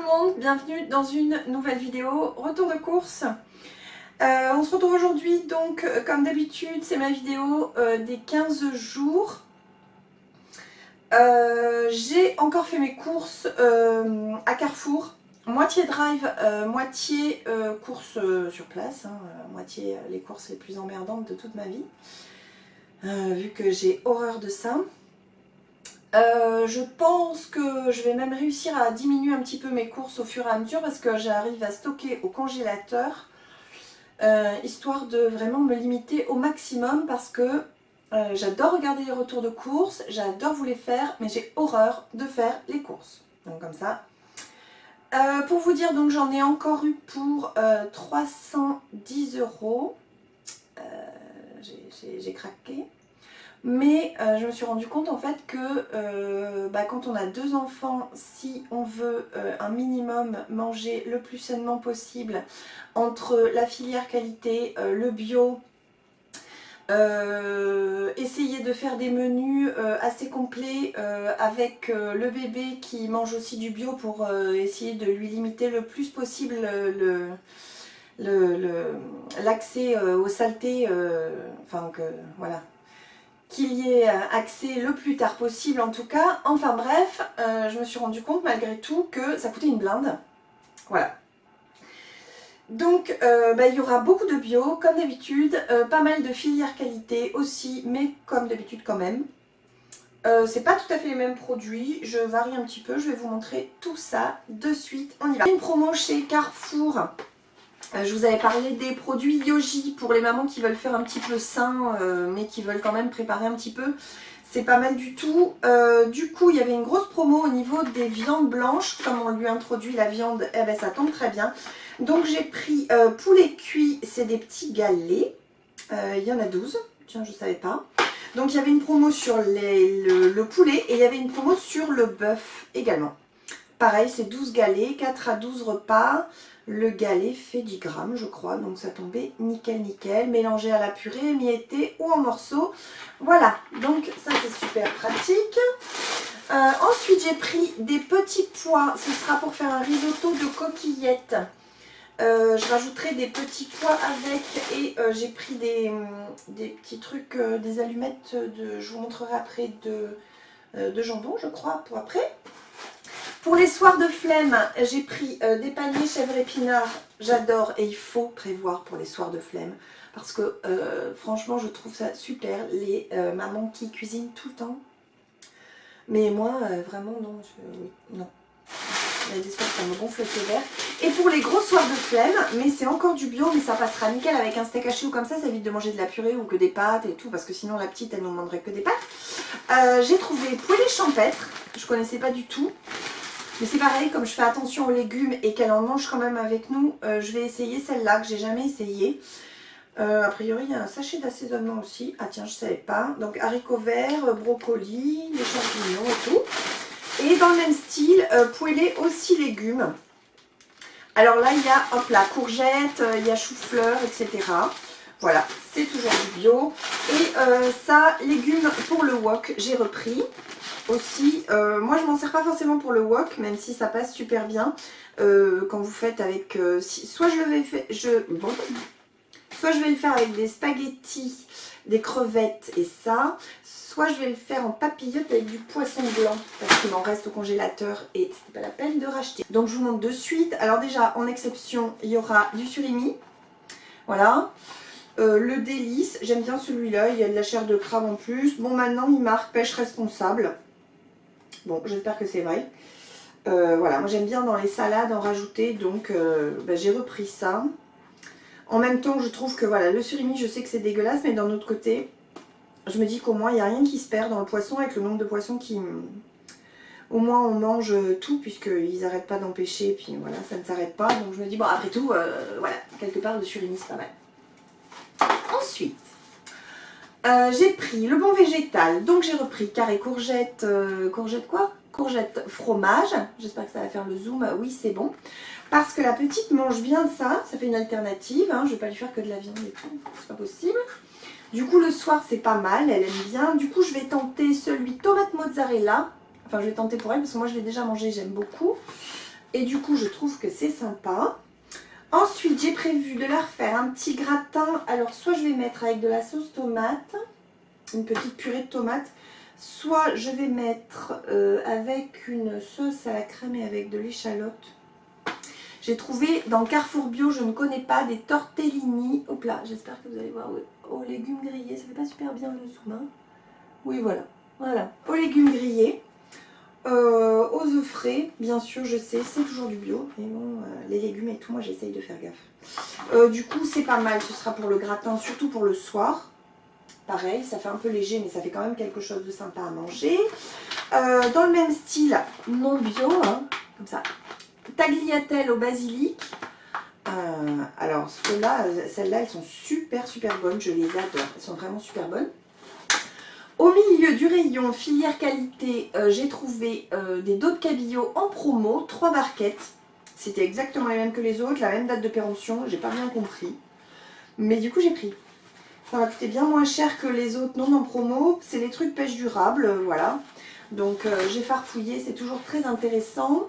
le monde, bienvenue dans une nouvelle vidéo, retour de course. On se retrouve aujourd'hui donc comme d'habitude, c'est ma vidéo des 15 jours. J'ai encore fait mes courses à Carrefour, moitié drive, moitié courses sur place, hein, moitié les courses les plus emmerdantes de toute ma vie, vu que j'ai horreur de ça. Je pense que je vais même réussir à diminuer un petit peu mes courses au fur et à mesure parce que j'arrive à stocker au congélateur histoire de vraiment me limiter au maximum parce que j'adore regarder les retours de courses, j'adore vous les faire, mais j'ai horreur de faire les courses. Donc comme ça. Pour vous dire, donc j'en ai encore eu pour 310 €. J'ai craqué. Mais je me suis rendu compte en fait que quand on a 2 enfants, si on veut un minimum manger le plus sainement possible entre la filière qualité, le bio, essayer de faire des menus assez complets avec le bébé qui mange aussi du bio pour essayer de lui limiter le plus possible l'accès aux saletés, voilà, qu'il y ait accès le plus tard possible en tout cas. Enfin bref, je me suis rendu compte malgré tout que ça coûtait une blinde. Voilà. Donc il y aura beaucoup de bio comme d'habitude, pas mal de filières qualité aussi, mais comme d'habitude quand même. C'est pas tout à fait les mêmes produits, je varie un petit peu, je vais vous montrer tout ça de suite, on y va. Une promo chez Carrefour. Je vous avais parlé des produits Yogi pour les mamans qui veulent faire un petit peu sain mais qui veulent quand même préparer un petit peu. C'est pas mal du tout. Du coup, il y avait une grosse promo au niveau des viandes blanches. Comme on lui introduit la viande, eh ben, ça tombe très bien. Donc j'ai pris poulet cuit, c'est des petits galets. Il y en a 12. Tiens, je ne savais pas. Donc il y avait une promo sur le poulet et il y avait une promo sur le bœuf également. Pareil, c'est 12 galets, 4 à 12 repas. Le galet fait 10 grammes, je crois, donc ça tombait nickel, nickel. Mélangé à la purée, émietté ou en morceaux. Voilà, donc ça c'est super pratique. Ensuite, j'ai pris des petits pois. Ce sera pour faire un risotto de coquillettes. Je rajouterai des petits pois avec et j'ai pris des petits trucs, des allumettes, je vous montrerai après, de jambon, je crois, pour après. Pour les soirs de flemme, j'ai pris des paniers chèvre épinards. J'adore et il faut prévoir pour les soirs de flemme. Parce que franchement, je trouve ça super, les mamans qui cuisinent tout le temps. Mais moi, vraiment, non. Oui, non. Il y a des soirs ça me gonfle le sévère. Et pour les gros soirs de flemme, mais c'est encore du bio, mais ça passera nickel avec un steak haché ou comme ça évite de manger de la purée ou que des pâtes et tout. Parce que sinon, la petite, elle ne mangerait que des pâtes. J'ai trouvé poêlée champêtre. Je ne connaissais pas du tout. Mais c'est pareil, comme je fais attention aux légumes et qu'elle en mange quand même avec nous, je vais essayer celle-là que j'ai jamais essayée. A priori, il y a un sachet d'assaisonnement aussi. Ah tiens, je ne savais pas. Donc haricots verts, brocolis, les champignons et tout. Et dans le même style, poêlée aussi légumes. Alors là, il y a hop là, courgettes, il y a chou-fleur, etc. Voilà, c'est toujours du bio. Et ça, légumes pour le wok, j'ai repris. Aussi, moi je m'en sers pas forcément pour le wok, même si ça passe super bien quand vous faites avec, soit je vais le faire avec des spaghettis, des crevettes et ça, soit je vais le faire en papillote avec du poisson blanc parce qu'il m'en reste au congélateur et c'est pas la peine de racheter. Donc je vous montre de suite. Alors déjà en exception, il y aura du surimi, voilà. Le délice, j'aime bien celui-là, il y a de la chair de crabe en plus. Bon, maintenant il marque pêche responsable. Bon, j'espère que c'est vrai. Voilà, moi j'aime bien dans les salades en rajouter, donc j'ai repris ça. En même temps, je trouve que voilà, le surimi, je sais que c'est dégueulasse, mais d'un autre côté, je me dis qu'au moins il n'y a rien qui se perd dans le poisson avec le nombre de poissons qui... Au moins on mange tout, puisqu'ils n'arrêtent pas d'en pêcher, et puis voilà, ça ne s'arrête pas. Donc je me dis, bon, après tout, voilà, quelque part le surimi c'est pas mal. Ensuite, j'ai pris le bon végétal, donc j'ai repris carré courgette, courgette quoi? Courgette fromage, j'espère que ça va faire le zoom, oui c'est bon. Parce que la petite mange bien ça, ça fait une alternative, hein, je vais pas lui faire que de la viande et tout, c'est pas possible. Du coup le soir c'est pas mal, elle aime bien, du coup je vais tenter celui tomate mozzarella, enfin je vais tenter pour elle parce que moi je l'ai déjà mangé, j'aime beaucoup. Et du coup, je trouve que c'est sympa. Ensuite, j'ai prévu de leur faire un petit gratin. Alors, soit je vais mettre avec de la sauce tomate, une petite purée de tomates, soit je vais mettre avec une sauce à la crème et avec de l'échalote. J'ai trouvé dans Carrefour Bio, je ne connais pas, des tortellini. Hop là, j'espère que vous allez voir. Aux légumes grillés, ça fait pas super bien le zoom. Hein. Oui, voilà. Voilà, aux légumes grillés. Aux œufs frais, bien sûr, je sais, c'est toujours du bio. Mais bon, les légumes et tout, moi j'essaye de faire gaffe. Du coup, c'est pas mal, ce sera pour le gratin, surtout pour le soir. Pareil, ça fait un peu léger, mais ça fait quand même quelque chose de sympa à manger. Dans le même style, non bio, hein, comme ça. Tagliatelle au basilic. Alors, celles-là, elles sont super bonnes, je les adore. Elles sont vraiment super bonnes. Au milieu du rayon filière qualité, j'ai trouvé des dos de cabillaud en promo, 3 barquettes. C'était exactement les mêmes que les autres, la même date de péremption, j'ai pas bien compris. Mais du coup j'ai pris. Ça m'a coûté bien moins cher que les autres non en promo. C'est les trucs pêche durable, voilà. Donc j'ai farfouillé, c'est toujours très intéressant.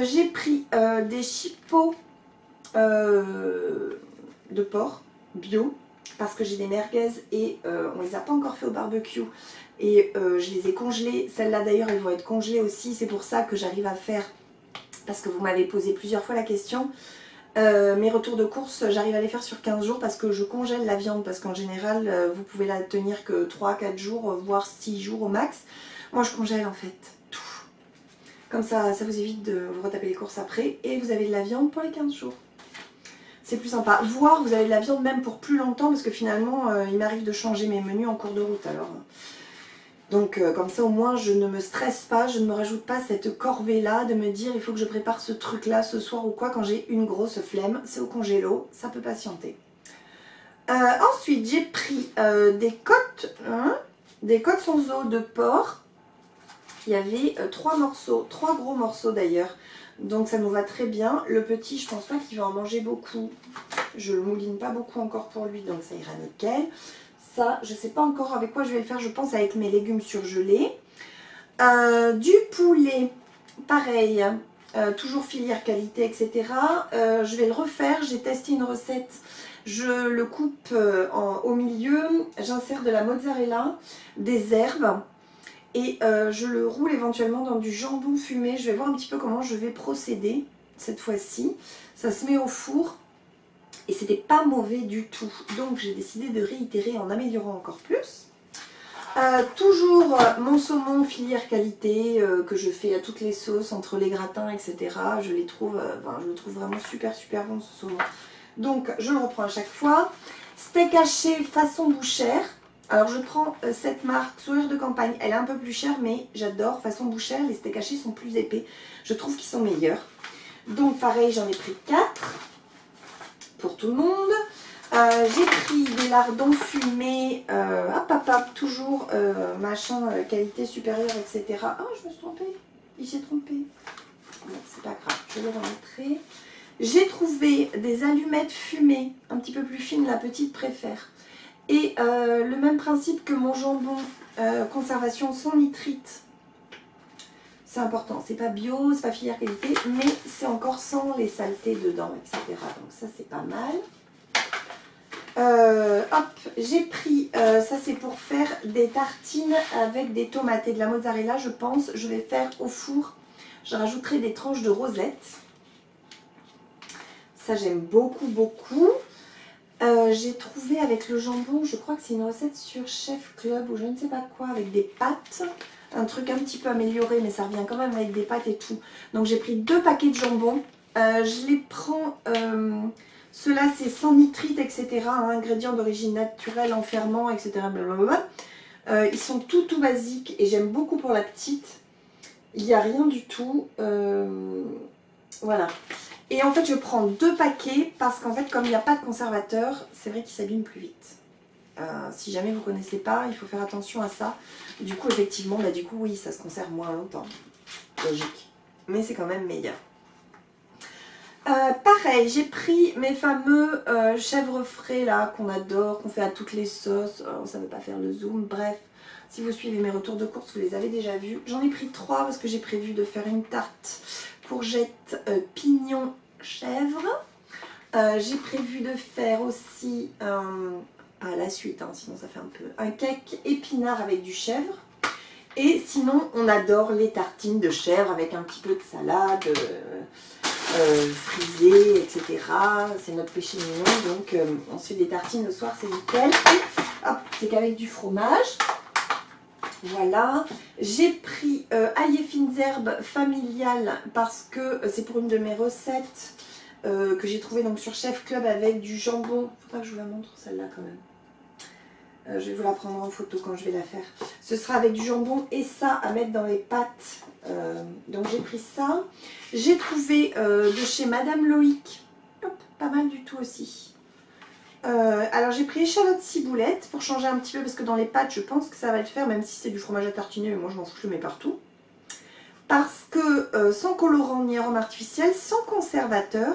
J'ai pris des chipots de porc bio. Parce que j'ai des merguez et on les a pas encore fait au barbecue et je les ai congelées. Celles-là d'ailleurs elles vont être congelées aussi, c'est pour ça que j'arrive à faire, parce que vous m'avez posé plusieurs fois la question, mes retours de course j'arrive à les faire sur 15 jours parce que je congèle la viande, parce qu'en général vous pouvez la tenir que 3-4 jours, voire 6 jours au max. Moi je congèle en fait tout, comme ça vous évite de vous retaper les courses après et vous avez de la viande pour les 15 jours. C'est plus sympa. Voire vous avez de la viande même pour plus longtemps parce que finalement il m'arrive de changer mes menus en cours de route alors. Donc comme ça au moins je ne me stresse pas, je ne me rajoute pas cette corvée là de me dire il faut que je prépare ce truc là ce soir ou quoi quand j'ai une grosse flemme. C'est au congélo, ça peut patienter. Ensuite j'ai pris des côtes sans os de porc. Il y avait 3 morceaux, 3 gros morceaux d'ailleurs. Donc ça nous va très bien. Le petit, je pense pas qu'il va en manger beaucoup. Je le mouline pas beaucoup encore pour lui, donc ça ira nickel. Ça, je sais pas encore avec quoi je vais le faire. Je pense avec mes légumes surgelés. Du poulet, pareil. Toujours filière qualité, etc. Je vais le refaire. J'ai testé une recette. Je le coupe au milieu. J'insère de la mozzarella, des herbes. Et je le roule éventuellement dans du jambon fumé. Je vais voir un petit peu comment je vais procéder cette fois-ci. Ça se met au four et c'était pas mauvais du tout. Donc j'ai décidé de réitérer en améliorant encore plus. Toujours mon saumon filière qualité que je fais à toutes les sauces, entre les gratins, etc. Je le trouve vraiment super bon ce saumon. Donc je le reprends à chaque fois. Steak haché façon bouchère. Alors je prends cette marque Sourire de campagne, elle est un peu plus chère mais j'adore, façon bouchère, les steaks hachés sont plus épais, je trouve qu'ils sont meilleurs. Donc pareil j'en ai pris 4 pour tout le monde. J'ai pris des lardons fumés, toujours machin, qualité supérieure, etc. Oh je me suis trompée, il s'est trompé. Bon, c'est pas grave, je vais le remontrer. J'ai trouvé des allumettes fumées, un petit peu plus fines, la petite préfère. Et le même principe que mon jambon, conservation sans nitrite. C'est important, c'est pas bio, c'est pas filière qualité, mais c'est encore sans les saletés dedans, etc. Donc ça c'est pas mal. J'ai pris, ça c'est pour faire des tartines avec des tomates et de la mozzarella, je pense. Je vais faire au four, je rajouterai des tranches de rosette. Ça j'aime beaucoup. J'ai trouvé avec le jambon, je crois que c'est une recette sur Chef Club ou je ne sais pas quoi, avec des pâtes. Un truc un petit peu amélioré, mais ça revient quand même avec des pâtes et tout. Donc j'ai pris 2 paquets de jambon. Je les prends, ceux-là c'est sans nitrite, etc. Ingrédients d'origine naturelle, enfermant, etc. Blablabla. Ils sont tout basiques et j'aime beaucoup pour la petite. Il n'y a rien du tout. Voilà. Et en fait je prends 2 paquets parce qu'en fait comme il n'y a pas de conservateur, c'est vrai qu'il s'abîme plus vite. Si jamais vous ne connaissez pas, il faut faire attention à ça. Du coup effectivement, oui ça se conserve moins longtemps. Logique. Mais c'est quand même meilleur. Pareil, j'ai pris mes fameux chèvres frais là qu'on adore, qu'on fait à toutes les sauces. Oh, ça ne veut pas faire le zoom, bref. Si vous suivez mes retours de course, vous les avez déjà vus. J'en ai pris 3 parce que j'ai prévu de faire une tarte courgette pignon chèvre. J'ai prévu de faire aussi, pas la suite, hein, sinon ça fait un peu, un cake épinard avec du chèvre. Et sinon, on adore les tartines de chèvre avec un petit peu de salade frisée, etc. C'est notre péché mignon, donc on se fait des tartines le soir, c'est nickel. Et hop, c'est qu'avec du fromage. Voilà, j'ai pris ail et fines herbes familiales parce que c'est pour une de mes recettes que j'ai trouvé donc sur Chef Club avec du jambon. Faudra que je vous la montre celle-là quand même. Je vais vous la prendre en photo quand je vais la faire. Ce sera avec du jambon et ça à mettre dans les pâtes. Donc j'ai pris ça. J'ai trouvé de chez Madame Loïc. Hop, pas mal du tout aussi. Alors j'ai pris échalote ciboulette pour changer un petit peu parce que dans les pâtes je pense que ça va le faire même si c'est du fromage à tartiner mais moi je m'en fous, je le mets partout. Parce que sans colorant ni arôme artificiel, sans conservateur.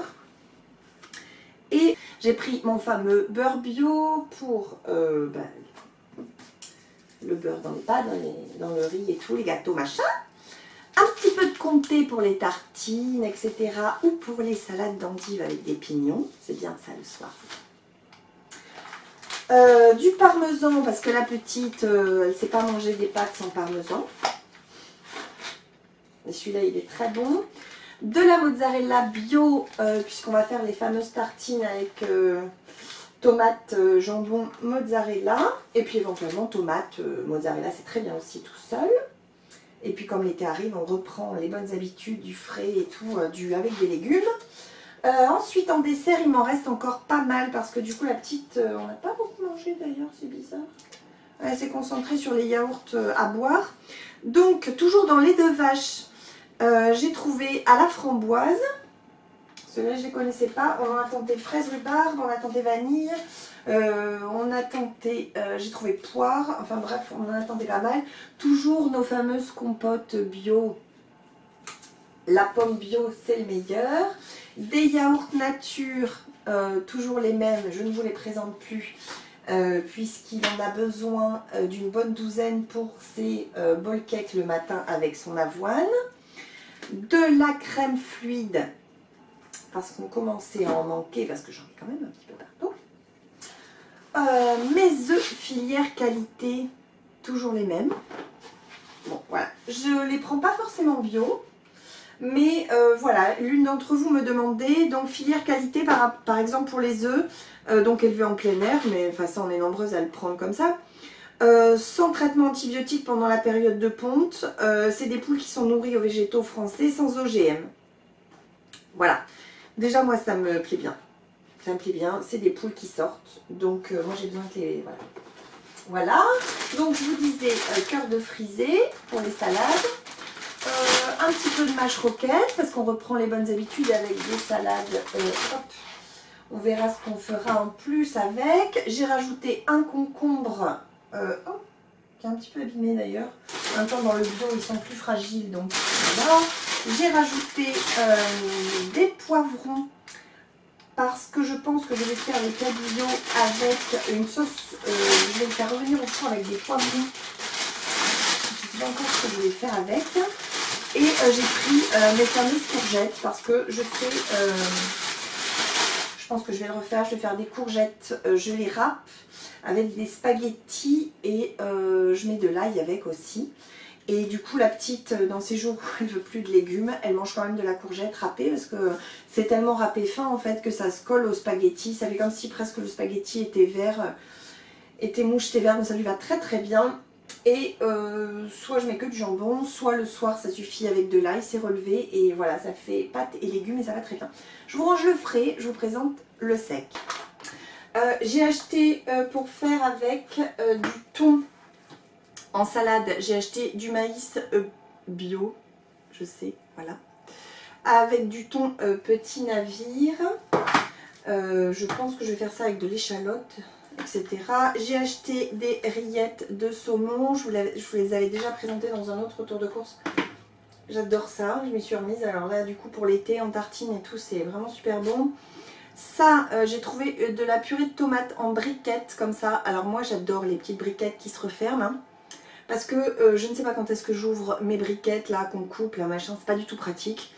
Et j'ai pris mon fameux beurre bio pour le beurre dans les pâtes, dans le riz et tout, les gâteaux machin. Un petit peu de comté pour les tartines, etc. Ou pour les salades d'endives avec des pignons. C'est bien ça le soir. Du parmesan parce que la petite elle ne sait pas manger des pâtes sans parmesan. Et celui-là il est très bon. De la mozzarella bio puisqu'on va faire les fameuses tartines avec tomates, jambon, mozzarella. Et puis éventuellement tomates, mozzarella c'est très bien aussi tout seul. Et puis comme l'été arrive on reprend les bonnes habitudes du frais et tout avec des légumes. Ensuite en dessert il m'en reste encore pas mal parce que du coup la petite on n'a pas beaucoup mangé d'ailleurs, c'est bizarre. Elle s'est concentrée sur les yaourts à boire. Donc toujours dans lait de vache j'ai trouvé à la framboise. Ceux-là je ne les connaissais pas. On a tenté fraise rhubarbe, on a tenté vanille, on a tenté, j'ai trouvé poire, enfin bref on en a tenté pas mal. Toujours nos fameuses compotes bio. La pomme bio c'est le meilleur. Des yaourts nature, toujours les mêmes, je ne vous les présente plus, puisqu'il en a besoin d'une bonne douzaine pour ses bol cake le matin avec son avoine. De la crème fluide, parce qu'on commençait à en manquer, parce que j'en ai quand même un petit peu partout. Mes œufs filière qualité, toujours les mêmes. Bon, voilà, je les prends pas forcément bio. Mais voilà, l'une d'entre vous me demandait, donc filière qualité par exemple pour les œufs, donc élevés en plein air, mais enfin ça on est nombreuses à le prendre comme ça, sans traitement antibiotique pendant la période de ponte, c'est des poules qui sont nourries aux végétaux français sans OGM. Voilà, déjà moi ça me plaît bien, c'est des poules qui sortent, donc moi j'ai besoin que les... Voilà, donc je vous disais cœur de frisée pour les salades. Un petit peu de mâche roquette parce qu'on reprend les bonnes habitudes avec des salades. Hop. On verra ce qu'on fera en plus avec. J'ai rajouté un concombre qui est un petit peu abîmé d'ailleurs. En même temps dans le bio ils sont plus fragiles donc voilà. J'ai rajouté des poivrons parce que je pense que je vais faire les cabillaud avec une sauce. Je vais le faire revenir au four avec des poivrons. Je ne sais pas encore ce que je vais faire avec. Et j'ai pris mes fameuses courgettes parce que je fais, je pense que je vais le refaire, je vais faire des courgettes, je les râpe avec des spaghettis et je mets de l'ail avec aussi. Et du coup la petite, dans ces jours où elle ne veut plus de légumes, elle mange quand même de la courgette râpée parce que c'est tellement râpé fin en fait que ça se colle au spaghetti. Ça fait comme si presque le spaghetti était vert, était moucheté vert, donc ça lui va très très bien. Et soit je mets que du jambon, soit le soir ça suffit avec de l'ail, c'est relevé et voilà ça fait pâtes et légumes et ça va très bien. Je vous range le frais, je vous présente le sec. J'ai acheté pour faire avec du thon en salade, j'ai acheté du maïs bio, je sais, voilà. Avec du thon petit navire, je pense que je vais faire ça avec de l'échalote. Etc. J'ai acheté des rillettes de saumon, je vous les avais déjà présentées dans un autre tour de course. J'adore ça, je m'y suis remise. Alors là du coup pour l'été en tartine et tout c'est vraiment super bon. Ça j'ai trouvé de la purée de tomates en briquettes comme ça. Alors moi j'adore les petites briquettes qui se referment hein, parce que je ne sais pas quand est-ce que j'ouvre mes briquettes là qu'on coupe là machin, c'est pas du tout pratique.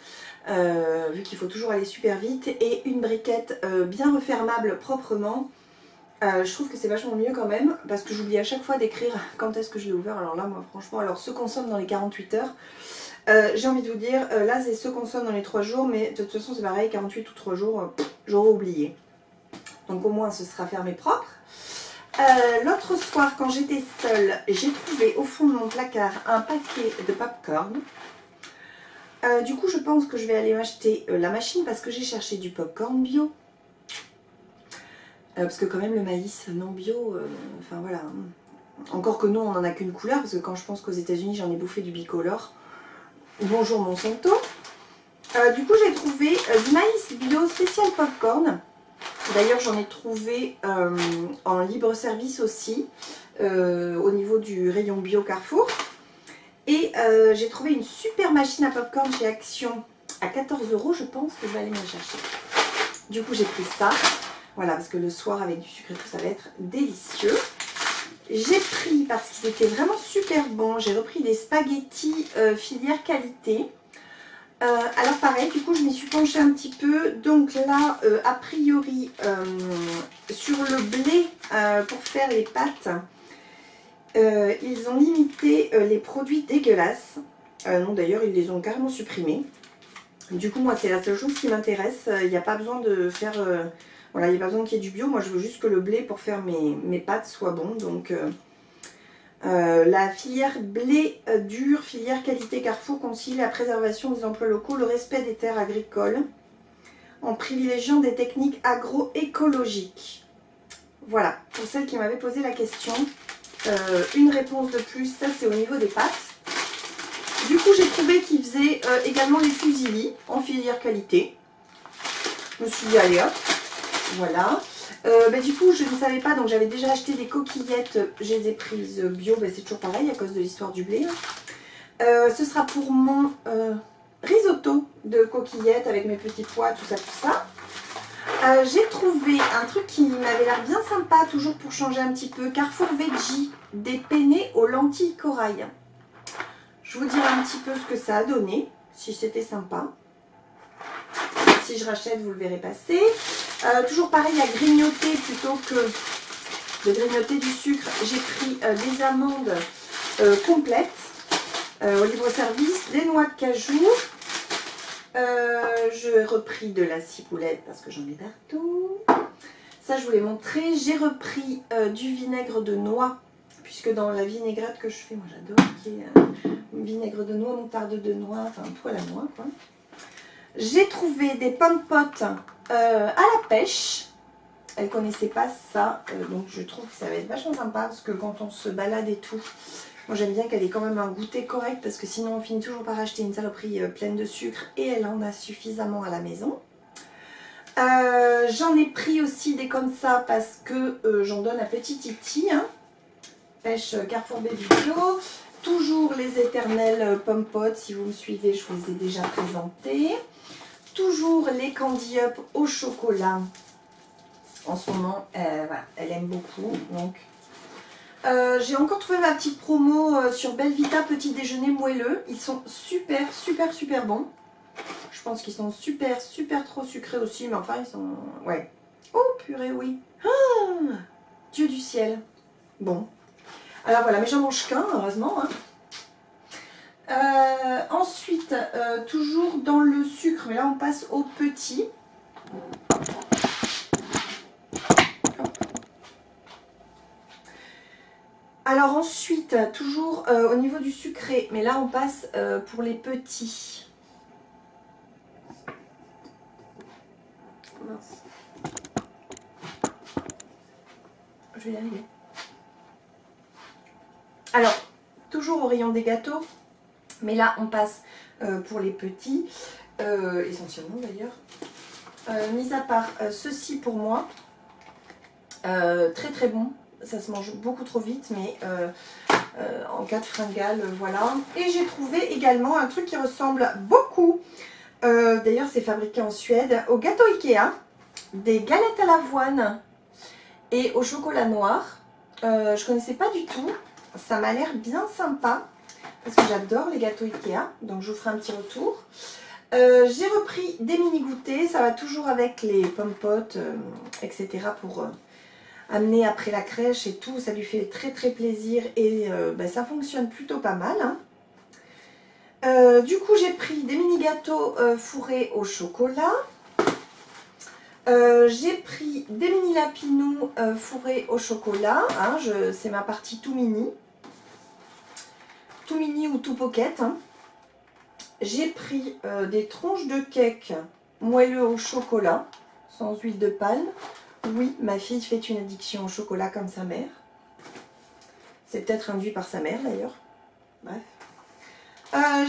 vu qu'il faut toujours aller super vite, et une briquette bien refermable proprement. Je trouve que c'est vachement mieux quand même, parce que j'oublie à chaque fois d'écrire quand est-ce que je l'ai ouvert. Alors là, moi franchement, alors se consomme dans les 48 heures. J'ai envie de vous dire, là c'est se consomme dans les 3 jours, mais de toute façon c'est pareil, 48 ou 3 jours, j'aurais oublié. Donc au moins ce sera fermé propre. L'autre soir, quand j'étais seule, j'ai trouvé au fond de mon placard un paquet de popcorn. Du coup, je pense que je vais aller m'acheter la machine parce que j'ai cherché du popcorn bio. Parce que quand même le maïs non bio, enfin voilà. Encore que nous, on n'en a qu'une couleur, parce que quand je pense qu'aux États-Unis, j'en ai bouffé du bicolore. Bonjour Monsanto. Du coup, j'ai trouvé du maïs bio spécial popcorn. D'ailleurs, j'en ai trouvé en libre service aussi, au niveau du rayon bio Carrefour. Et j'ai trouvé une super machine à popcorn chez Action à 14 €. Je pense que je vais aller me la chercher. Du coup, j'ai pris ça. Voilà, parce que le soir, avec du sucre et tout, ça va être délicieux. J'ai pris, parce qu'ils étaient vraiment super bons, j'ai repris des spaghettis filière qualité. Alors pareil, du coup je m'y suis penchée un petit peu. Donc là, a priori, sur le blé pour faire les pâtes, ils ont limité les produits dégueulasses. Non, d'ailleurs, ils les ont carrément supprimés. Du coup, moi, c'est la seule chose qui m'intéresse. Il n'y a pas besoin de faire... voilà, il n'y a pas besoin qu'il y ait du bio. Moi, je veux juste que le blé pour faire mes pâtes soit bon. Donc... la filière blé dur, filière qualité Carrefour concilie la préservation des emplois locaux, le respect des terres agricoles en privilégiant des techniques agroécologiques. Voilà, pour celles qui m'avaient posé la question, une réponse de plus, ça c'est au niveau des pâtes. Du coup j'ai trouvé qu'ils faisaient également les fusillis en filière qualité. Je me suis dit allez hop, voilà. Du coup je ne savais pas, donc j'avais déjà acheté des coquillettes, je les ai prises bio, c'est toujours pareil à cause de l'histoire du blé. Ce sera pour mon risotto de coquillettes avec mes petits pois, tout ça. J'ai trouvé un truc qui m'avait l'air bien sympa, toujours pour changer un petit peu, Carrefour Veggie, des penne aux lentilles corail. Je vous dirai un petit peu ce que ça a donné, si c'était sympa. Si je rachète, vous le verrez passer. Toujours pareil à grignoter plutôt que de grignoter du sucre. J'ai pris des amandes complètes au libre-service, des noix de cajou. J'ai repris de la ciboulette parce que j'en ai partout. Ça, je vous l'ai montré. J'ai repris du vinaigre de noix, puisque dans la vinaigrette que je fais, moi j'adore, qui est vinaigre de noix, moutarde de noix, enfin tout à la noix, quoi. J'ai trouvé des pommes potes à la pêche. Elle ne connaissait pas ça, donc je trouve que ça va être vachement sympa parce que quand on se balade et tout, moi j'aime bien qu'elle ait quand même un goûter correct parce que sinon on finit toujours par acheter une saloperie pleine de sucre et elle en a suffisamment à la maison. J'en ai pris aussi des comme ça parce que j'en donne à petit Titi, hein. Pêche Carrefour Baby Bio. Toujours les éternels pommes potes, si vous me suivez, je vous les ai déjà présentés. Toujours les Candy Up au chocolat. En ce moment, voilà, elle aime beaucoup. Donc, j'ai encore trouvé ma petite promo sur Belvita petit déjeuner moelleux. Ils sont super bons. Je pense qu'ils sont super trop sucrés aussi, mais enfin ils sont... Ouais. Oh purée, oui. Ah, Dieu du ciel. Bon. Alors voilà, mais j'en mange qu'un, heureusement. Hein. Ensuite, toujours dans le sucre, mais là on passe au petit. Alors ensuite, toujours au niveau du sucré, mais là on passe pour les petits. Mince. Je vais y arriver. Alors, toujours au rayon des gâteaux, mais là on passe pour les petits, essentiellement d'ailleurs. Mis à part ceci pour moi, très bon. Ça se mange beaucoup trop vite, mais en cas de fringale, voilà. Et j'ai trouvé également un truc qui ressemble beaucoup, d'ailleurs c'est fabriqué en Suède, au gâteau Ikea, des galettes à l'avoine et au chocolat noir. Je connaissais pas du tout, ça m'a l'air bien sympa, parce que j'adore les gâteaux Ikea, donc je vous ferai un petit retour. J'ai repris des mini goûters, ça va toujours avec les pommes potes, etc. pour amener après la crèche et tout. Ça lui fait très très plaisir et ça fonctionne plutôt pas mal. Hein. Du coup, j'ai pris des mini gâteaux fourrés au chocolat. J'ai pris des mini lapinous fourrés au chocolat. Hein, c'est ma partie tout mini. Tout mini ou tout pocket. Hein. J'ai pris des tranches de cake moelleux au chocolat, sans huile de palme. Oui, ma fille fait une addiction au chocolat comme sa mère. C'est peut-être induit par sa mère d'ailleurs. Bref.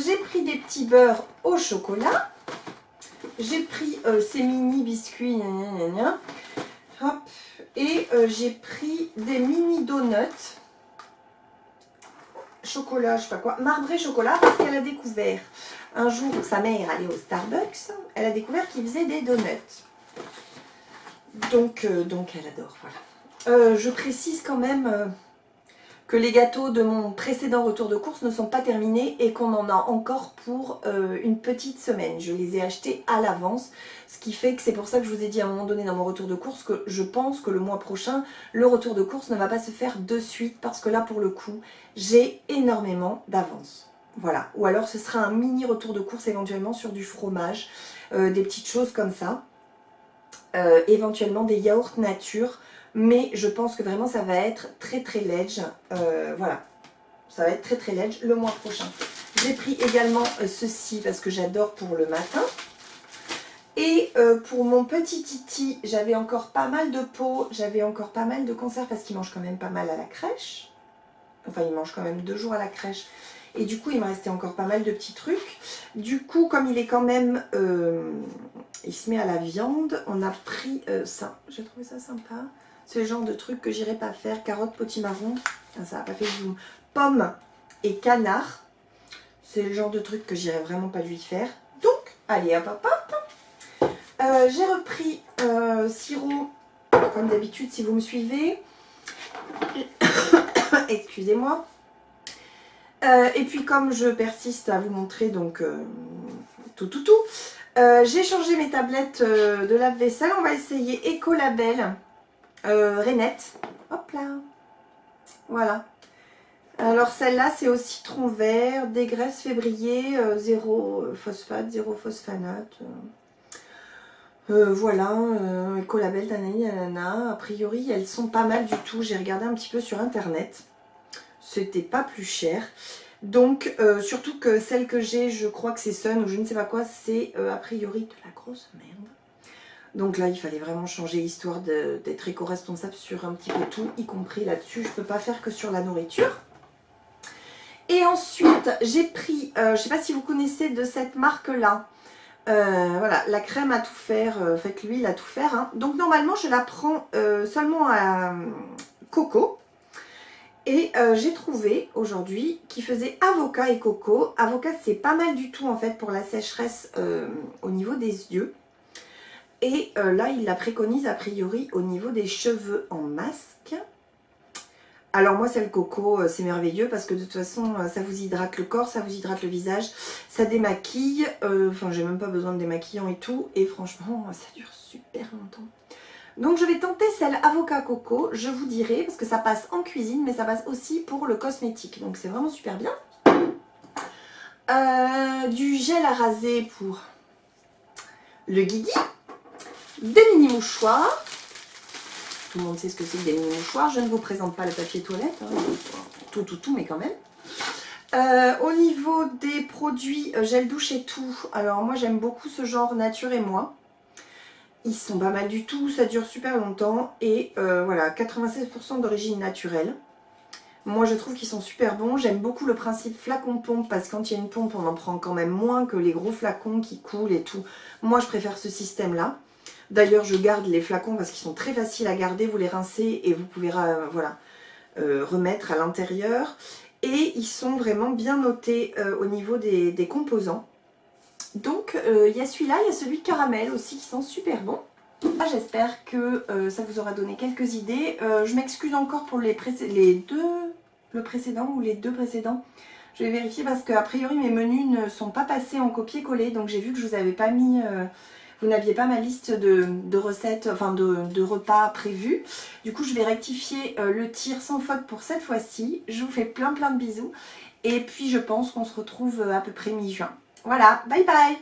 J'ai pris des petits beurres au chocolat. J'ai pris ces mini biscuits. Gna gna gna gna. Hop. Et j'ai pris des mini donuts. Chocolat, je sais pas quoi, marbré chocolat, parce qu'elle a découvert un jour où sa mère allait au Starbucks, elle a découvert qu'il faisait des donuts. Donc elle adore, voilà. Je précise quand même que les gâteaux de mon précédent retour de course ne sont pas terminés et qu'on en a encore pour une petite semaine. Je les ai achetés à l'avance, ce qui fait que c'est pour ça que je vous ai dit à un moment donné dans mon retour de course que je pense que le mois prochain, le retour de course ne va pas se faire de suite parce que là, pour le coup, j'ai énormément d'avance. Voilà, ou alors ce sera un mini retour de course éventuellement sur du fromage, des petites choses comme ça, éventuellement des yaourts nature. Mais je pense que vraiment ça va être très très ledge. Voilà, ça va être très très ledge le mois prochain. J'ai pris également ceci parce que j'adore pour le matin. Et pour mon petit Titi, j'avais encore pas mal de pots, j'avais encore pas mal de conserves parce qu'il mange quand même pas mal à la crèche. Enfin, il mange quand même 2 jours à la crèche. Et du coup, il me restait encore pas mal de petits trucs. Du coup, comme il est quand même... il se met à la viande, on a pris ça. J'ai trouvé ça sympa. C'est le genre de truc que j'irai pas faire. Carottes, potimarron, ça n'a pas fait zoom. Pommes et canard. C'est le genre de truc que j'irai vraiment pas lui faire. Donc, allez, hop, hop, hop. J'ai repris sirop, comme d'habitude, si vous me suivez. Excusez-moi. Et puis, comme je persiste à vous montrer, donc, tout. J'ai changé mes tablettes de lave-vaisselle. On va essayer Ecolabel. Rainette, hop là, voilà. Alors celle-là c'est au citron vert, des graisses février, zéro phosphate, zéro phosphanate. Voilà, Ecolabel, nanana. A priori elles sont pas mal du tout, j'ai regardé un petit peu sur internet, c'était pas plus cher. Donc surtout que celle que j'ai, je crois que c'est Sun ou je ne sais pas quoi, c'est a priori de la grosse merde. Donc là, il fallait vraiment changer, histoire d'être éco-responsable sur un petit peu tout, y compris là-dessus. Je ne peux pas faire que sur la nourriture. Et ensuite, j'ai pris, je ne sais pas si vous connaissez de cette marque-là, voilà, la crème à tout faire, faites l'huile à tout faire. Hein. Donc normalement, je la prends seulement à coco. Et j'ai trouvé aujourd'hui qui faisait avocat et coco. Avocat, c'est pas mal du tout en fait pour la sécheresse au niveau des yeux. Et là, il la préconise a priori au niveau des cheveux en masque. Alors moi, c'est le coco, c'est merveilleux parce que de toute façon, ça vous hydrate le corps, ça vous hydrate le visage, ça démaquille. Enfin, j'ai même pas besoin de démaquillant et tout. Et franchement, ça dure super longtemps. Donc, je vais tenter celle avocat coco, je vous dirai, parce que ça passe en cuisine, mais ça passe aussi pour le cosmétique. Donc, c'est vraiment super bien. Du gel à raser pour le guigui. Des mini mouchoirs. Tout le monde sait ce que c'est que des mini mouchoirs. Je ne vous présente pas le papier toilette. Hein. Tout, mais quand même. Au niveau des produits gel douche et tout. Alors moi j'aime beaucoup ce genre Nature et Moi. Ils sont pas mal du tout. Ça dure super longtemps. Et voilà, 96% d'origine naturelle. Moi je trouve qu'ils sont super bons. J'aime beaucoup le principe flacon-pompe. Parce que quand il y a une pompe, on en prend quand même moins que les gros flacons qui coulent et tout. Moi je préfère ce système-là. D'ailleurs, je garde les flacons parce qu'ils sont très faciles à garder. Vous les rincez et vous pouvez voilà, remettre à l'intérieur. Et ils sont vraiment bien notés au niveau des composants. Donc, il y a celui-là, il y a celui caramel aussi qui sont super bons. Ah, j'espère que ça vous aura donné quelques idées. Je m'excuse encore pour le précédent ou les deux précédents. Je vais vérifier parce qu'a priori mes menus ne sont pas passés en copier-coller. Donc j'ai vu que je vous avais pas mis... vous n'aviez pas ma liste de recettes, enfin de repas prévus. Du coup je vais rectifier le tir sans faute pour cette fois-ci. Je vous fais plein de bisous. Et puis je pense qu'on se retrouve à peu près mi-juin. Voilà, bye bye!